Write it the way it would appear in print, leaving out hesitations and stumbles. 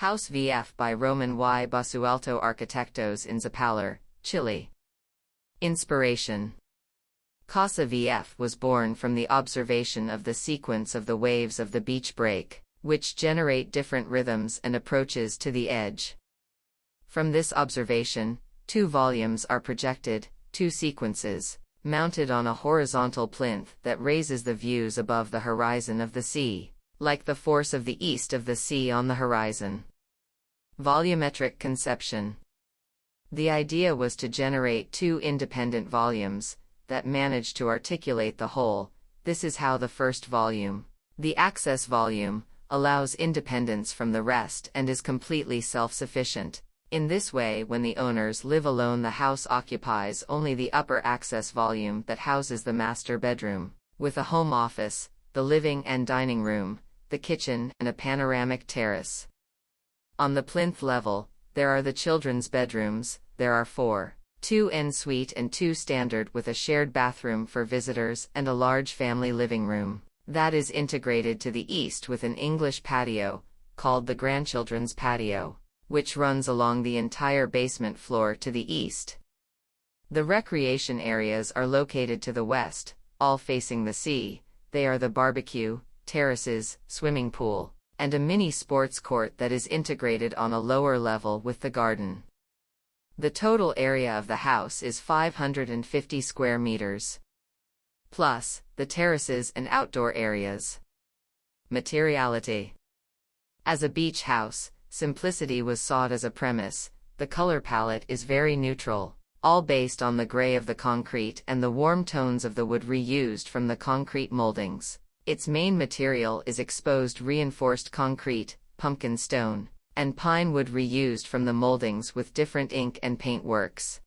House VF by Román y Basualto Arquitectos in Zapallar, Chile. Inspiration. Casa VF was born from the observation of the sequence of the waves of the beach break, which generate different rhythms and approaches to the edge. From this observation, 2 volumes are projected, 2 sequences, mounted on a horizontal plinth that raises the views above the horizon of the sea, like the force of the east of the sea on the horizon. Volumetric conception. The idea was to generate 2 independent volumes that manage to articulate the whole. This is how the first volume, the access volume, allows independence from the rest and is completely self-sufficient. In this way, when the owners live alone, the house occupies only the upper access volume that houses the master bedroom, with a home office, the living and dining room, the kitchen, and a panoramic terrace. On the plinth level, there are the children's bedrooms. There are 4, 2 en suite and 2 standard, with a shared bathroom for visitors and a large family living room that is integrated to the east with an English patio, called the grandchildren's patio, which runs along the entire basement floor to the east. The recreation areas are located to the west, all facing the sea. They are the barbecue, terraces, swimming pool, and a mini sports court that is integrated on a lower level with the garden. The total area of the house is 550 square meters. Plus, the terraces and outdoor areas. Materiality. As a beach house, simplicity was sought as a premise. The color palette is very neutral, all based on the gray of the concrete and the warm tones of the wood reused from the concrete moldings. Its main material is exposed reinforced concrete, pumpkin stone, and pine wood reused from the moldings with different ink and paint works.